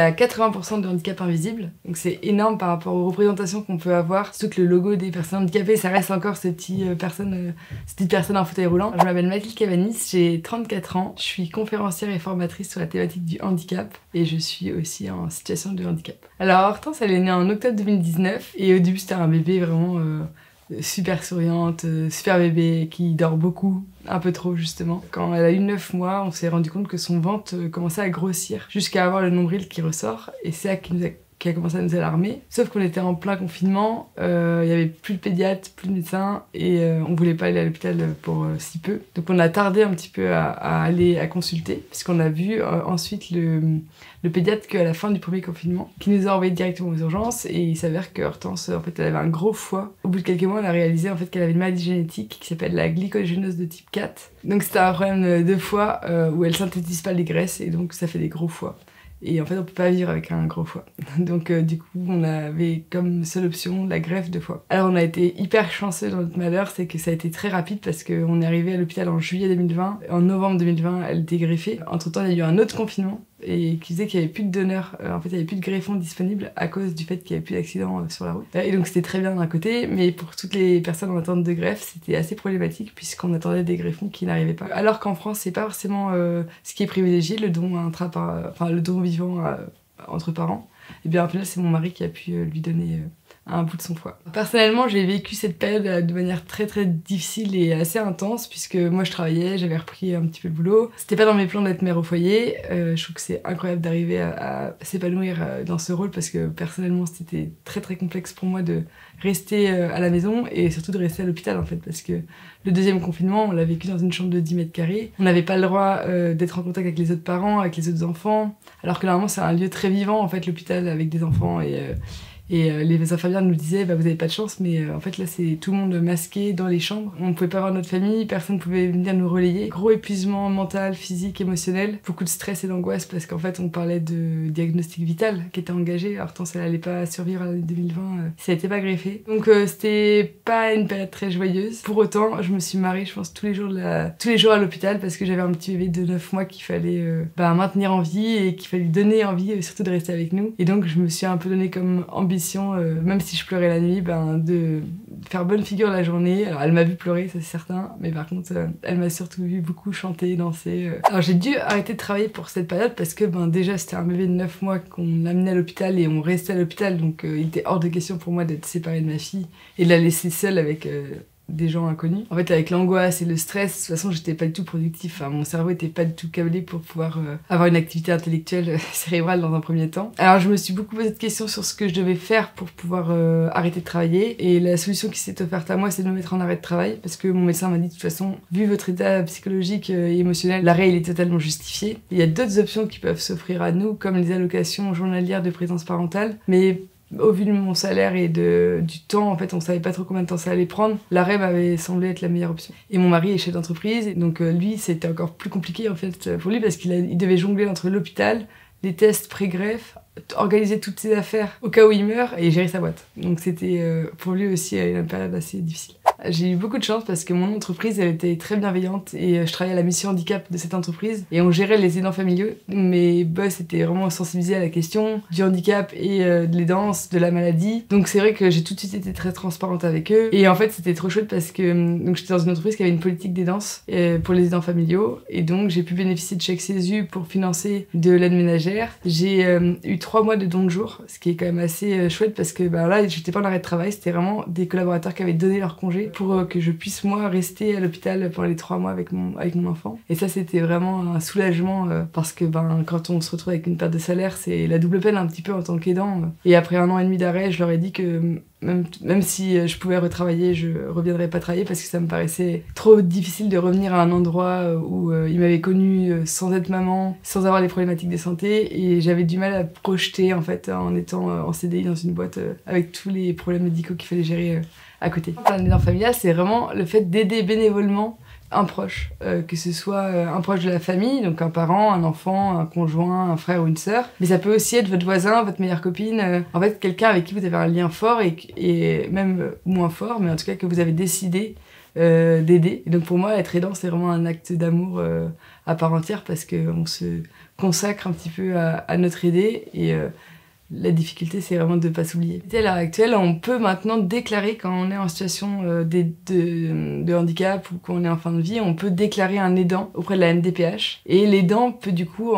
Il y a 80% de handicap invisible, donc c'est énorme par rapport aux représentations qu'on peut avoir. Surtout que le logo des personnes handicapées, ça reste encore ces petites personnes en fauteuil roulant. Je m'appelle Mathilde Cavanis, j'ai 34 ans, je suis conférencière et formatrice sur la thématique du handicap et je suis aussi en situation de handicap. Alors Hortense, elle est née en octobre 2019 et au début c'était un bébé vraiment super souriante, super bébé qui dort beaucoup, un peu trop justement. Quand elle a eu 9 mois, on s'est rendu compte que son ventre commençait à grossir jusqu'à avoir le nombril qui ressort et c'est ça qui a commencé à nous alarmer. Sauf qu'on était en plein confinement, il y avait plus de pédiatre, plus de médecin et on voulait pas aller à l'hôpital pour si peu. Donc on a tardé un petit peu à aller à consulter puisqu'on a vu ensuite le pédiatre qu'à la fin du premier confinement qui nous a envoyé directement aux urgences et il s'avère que Hortense en fait elle avait un gros foie. Au bout de quelques mois on a réalisé en fait qu'elle avait une maladie génétique qui s'appelle la glycogénose de type 4. Donc c'était un problème de foie où elle synthétise pas les graisses et donc ça fait des gros foies. Et en fait, on peut pas vivre avec un gros foie. Donc du coup, on avait comme seule option la greffe de foie. Alors on a été hyper chanceux dans notre malheur, c'est que ça a été très rapide parce qu'on est arrivé à l'hôpital en juillet 2020. En novembre 2020, elle était greffée. Entre-temps, il y a eu un autre confinement et qui disait qu'il n'y avait plus de donneurs. En fait, il n'y avait plus de greffons disponibles à cause du fait qu'il n'y avait plus d'accidents sur la route. Et donc c'était très bien d'un côté, mais pour toutes les personnes en attente de greffe, c'était assez problématique puisqu'on attendait des greffons qui n'arrivaient pas. Alors qu'en France, c'est pas forcément ce qui est privilégié, le don le don vivant entre parents. Et bien, en final, c'est mon mari qui a pu lui donner un bout de son foie. Personnellement, j'ai vécu cette période de manière très très difficile et assez intense puisque moi je travaillais, j'avais repris un petit peu le boulot. C'était pas dans mes plans d'être mère au foyer. Je trouve que c'est incroyable d'arriver à s'épanouir dans ce rôle parce que personnellement c'était très très complexe pour moi de rester à la maison et surtout de rester à l'hôpital en fait parce que le deuxième confinement on l'a vécu dans une chambre de 10 mètres carrés. On n'avait pas le droit d'être en contact avec les autres parents, avec les autres enfants alors que normalement c'est un lieu très vivant en fait l'hôpital avec des enfants et les infirmières nous disaient bah, vous avez pas de chance mais en fait là c'est tout le monde masqué dans les chambres. On pouvait pas voir notre famille, personne pouvait venir nous relayer. Gros épuisement mental, physique, émotionnel. Beaucoup de stress et d'angoisse parce qu'en fait on parlait de diagnostic vital qui était engagé. Hortense elle allait pas survivre à l'année 2020 si elle était pas greffée. Donc c'était pas une période très joyeuse. Pour autant je me suis marrée je pense tous les jours à l'hôpital parce que j'avais un petit bébé de 9 mois qu'il fallait maintenir en vie et qu'il fallait lui donner envie surtout de rester avec nous. Et donc je me suis un peu donné comme ambition même si je pleurais la nuit, de faire bonne figure la journée. Alors elle m'a vu pleurer, ça c'est certain, mais par contre elle m'a surtout vu beaucoup chanter, danser. Alors j'ai dû arrêter de travailler pour cette période parce que déjà c'était un bébé de 9 mois qu'on amenait à l'hôpital et on restait à l'hôpital, donc il était hors de question pour moi d'être séparée de ma fille et de la laisser seule avec des gens inconnus. En fait, avec l'angoisse et le stress, de toute façon, j'étais pas du tout productif. Enfin, mon cerveau était pas du tout câblé pour pouvoir avoir une activité intellectuelle cérébrale dans un premier temps. Alors, je me suis beaucoup posé de questions sur ce que je devais faire pour pouvoir arrêter de travailler. Et la solution qui s'est offerte à moi, c'est de me mettre en arrêt de travail parce que mon médecin m'a dit de toute façon, vu votre état psychologique et émotionnel, l'arrêt il est totalement justifié. Il y a d'autres options qui peuvent s'offrir à nous, comme les allocations journalières de présence parentale, mais au vu de mon salaire et du temps, en fait, on savait pas trop combien de temps ça allait prendre. L'arrêt m'avait semblé être la meilleure option. Et mon mari est chef d'entreprise, donc lui, c'était encore plus compliqué en fait pour lui parce qu'il devait jongler entre l'hôpital, les tests pré-greffe, organiser toutes ses affaires au cas où il meurt et gérer sa boîte. Donc c'était pour lui aussi une période assez difficile. J'ai eu beaucoup de chance parce que mon entreprise elle était très bienveillante et je travaillais à la mission handicap de cette entreprise et on gérait les aidants familiaux. Mes boss étaient vraiment sensibilisés à la question du handicap et de l'aidance, de la maladie. Donc c'est vrai que j'ai tout de suite été très transparente avec eux et en fait c'était trop chouette parce que donc j'étais dans une entreprise qui avait une politique d'aidance pour les aidants familiaux et donc j'ai pu bénéficier de chèques CESU pour financer de l'aide ménagère. J'ai eu 3 mois de don de jour, ce qui est quand même assez chouette parce que là j'étais pas en arrêt de travail, c'était vraiment des collaborateurs qui avaient donné leur congé pour que je puisse moi rester à l'hôpital pendant les 3 mois avec mon enfant. Et ça c'était vraiment un soulagement parce que quand on se retrouve avec une perte de salaire c'est la double peine un petit peu en tant qu'aidant. Et après 1 an et demi d'arrêt je leur ai dit que même si je pouvais retravailler, je reviendrais pas travailler parce que ça me paraissait trop difficile de revenir à un endroit où ils m'avaient connue sans être maman, sans avoir les problématiques de santé et j'avais du mal à projeter en fait en étant en CDI dans une boîte avec tous les problèmes médicaux qu'il fallait gérer à côté. Un aidant familial, c'est vraiment le fait d'aider bénévolement un proche, que ce soit un proche de la famille, donc un parent, un enfant, un conjoint, un frère ou une sœur, mais ça peut aussi être votre voisin, votre meilleure copine, en fait quelqu'un avec qui vous avez un lien fort et même moins fort, mais en tout cas que vous avez décidé d'aider. Et donc pour moi, être aidant, c'est vraiment un acte d'amour à part entière parce qu'on se consacre un petit peu à notre idée. Et la difficulté, c'est vraiment de ne pas s'oublier. À l'heure actuelle, on peut maintenant déclarer quand on est en situation de handicap ou quand on est en fin de vie, on peut déclarer un aidant auprès de la MDPH. Et l'aidant peut du coup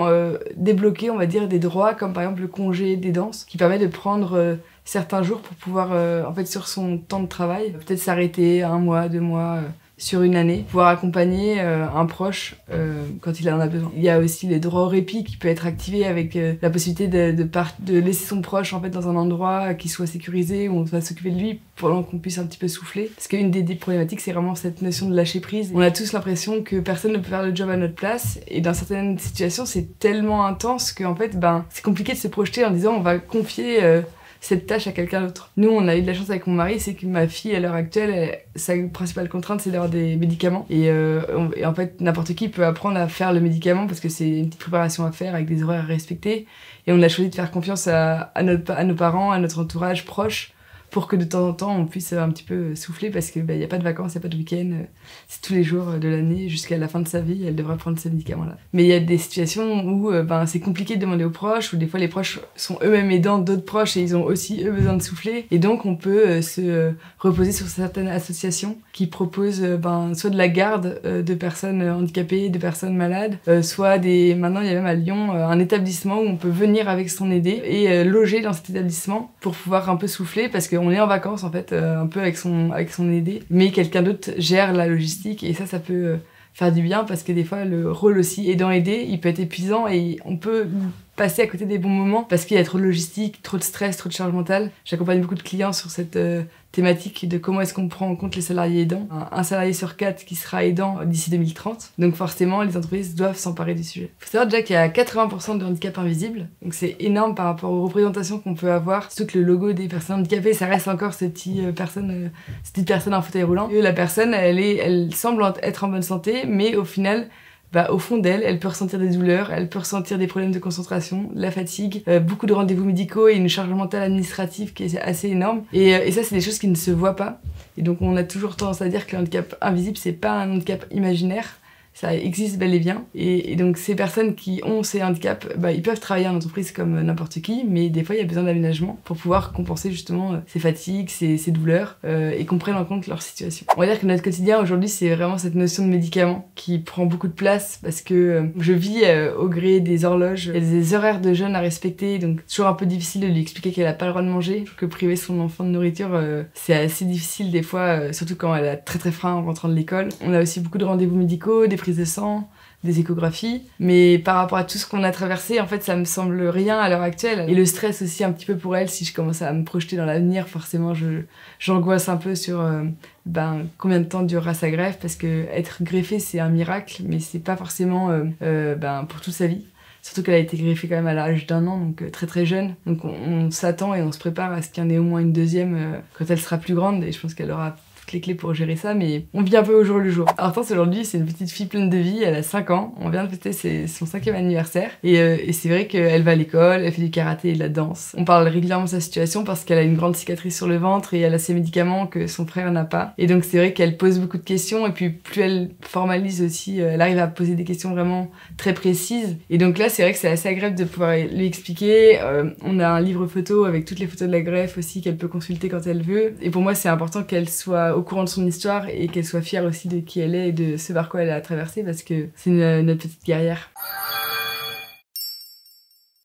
débloquer, on va dire, des droits comme par exemple le congé d'aidance qui permet de prendre certains jours pour pouvoir, en fait, sur son temps de travail, peut-être s'arrêter 1 mois, 2 mois, sur une année, pouvoir accompagner un proche quand il en a besoin. Il y a aussi les droits au répit qui peut être activé avec la possibilité de laisser son proche en fait dans un endroit qui soit sécurisé où on va s'occuper de lui pendant qu'on puisse un petit peu souffler. Parce qu'une des problématiques, c'est vraiment cette notion de lâcher prise. On a tous l'impression que personne ne peut faire le job à notre place et dans certaines situations, c'est tellement intense qu'en fait, c'est compliqué de se projeter en disant on va confier cette tâche à quelqu'un d'autre. Nous, on a eu de la chance avec mon mari, c'est que ma fille, à l'heure actuelle, sa principale contrainte, c'est d'avoir des médicaments. Et en fait, n'importe qui peut apprendre à faire le médicament parce que c'est une petite préparation à faire avec des horaires à respecter. Et on a choisi de faire confiance à nos parents, à notre entourage proche, pour que de temps en temps, on puisse un petit peu souffler parce qu'il n'y a pas de vacances, il n'y a pas de week-end. C'est tous les jours de l'année jusqu'à la fin de sa vie, elle devrait prendre ces médicaments-là. Mais il y a des situations où c'est compliqué de demander aux proches, où des fois les proches sont eux-mêmes aidants d'autres proches et ils ont aussi eux besoin de souffler. Et donc on peut se reposer sur certaines associations qui proposent soit de la garde de personnes handicapées, de personnes malades, soit maintenant il y a même à Lyon un établissement où on peut venir avec son aidé et loger dans cet établissement pour pouvoir un peu souffler parce qu'on est en vacances en fait un peu avec son aidé, mais quelqu'un d'autre gère la logistique et ça peut faire du bien parce que des fois le rôle aussi aidant-aidé il peut être épuisant et on peut passer à côté des bons moments parce qu'il y a trop de logistique, trop de stress, trop de charge mentale. J'accompagne beaucoup de clients sur cette thématique de comment est-ce qu'on prend en compte les salariés aidants. Un salarié sur 4 qui sera aidant d'ici 2030. Donc forcément, les entreprises doivent s'emparer du sujet. Il faut savoir déjà qu'il y a 80% de handicap invisible. Donc c'est énorme par rapport aux représentations qu'on peut avoir. Surtout que le logo des personnes handicapées, ça reste encore ces petites personnes en fauteuil roulant. Et la personne, elle semble être en bonne santé, mais au final, au fond d'elle, elle peut ressentir des douleurs, elle peut ressentir des problèmes de concentration, de la fatigue, beaucoup de rendez-vous médicaux et une charge mentale administrative qui est assez énorme. Et ça, c'est des choses qui ne se voient pas. Et donc, on a toujours tendance à dire que le handicap invisible, c'est pas un handicap imaginaire. Ça existe bel et bien. Et donc, ces personnes qui ont ces handicaps, ils peuvent travailler en entreprise comme n'importe qui, mais des fois, il y a besoin d'aménagement pour pouvoir compenser justement ces fatigues, ces douleurs, et qu'on prenne en compte leur situation. On va dire que notre quotidien aujourd'hui, c'est vraiment cette notion de médicament qui prend beaucoup de place parce que je vis au gré des horloges. Il y a des horaires de jeûne à respecter, donc c'est toujours un peu difficile de lui expliquer qu'elle n'a pas le droit de manger, que priver son enfant de nourriture, c'est assez difficile des fois, surtout quand elle a très très faim en rentrant de l'école. On a aussi beaucoup de rendez-vous médicaux, des prises de sang, des échographies, mais par rapport à tout ce qu'on a traversé, en fait, ça me semble rien à l'heure actuelle. Et le stress aussi un petit peu pour elle, si je commence à me projeter dans l'avenir, forcément, j'angoisse un peu sur combien de temps durera sa greffe, parce que être greffée, c'est un miracle, mais c'est pas forcément pour toute sa vie. Surtout qu'elle a été greffée quand même à l'âge d'1 an, donc très très jeune. Donc on s'attend et on se prépare à ce qu'il y en ait au moins une deuxième quand elle sera plus grande, et je pense qu'elle aura les clés pour gérer ça, mais on vit un peu au jour le jour. Hortense aujourd'hui, c'est une petite fille pleine de vie, elle a 5 ans, on vient de fêter son 5e anniversaire, et c'est vrai qu'elle va à l'école, elle fait du karaté et de la danse. On parle régulièrement de sa situation parce qu'elle a une grande cicatrice sur le ventre et elle a ses médicaments que son frère n'a pas. Et donc c'est vrai qu'elle pose beaucoup de questions, et puis plus elle formalise aussi, elle arrive à poser des questions vraiment très précises. Et donc là, c'est vrai que c'est assez agréable de pouvoir lui expliquer. On a un livre photo avec toutes les photos de la greffe aussi qu'elle peut consulter quand elle veut. Et pour moi, c'est important qu'elle soit au courant de son histoire et qu'elle soit fière aussi de qui elle est et de ce par quoi elle a traversé parce que c'est notre petite guerrière.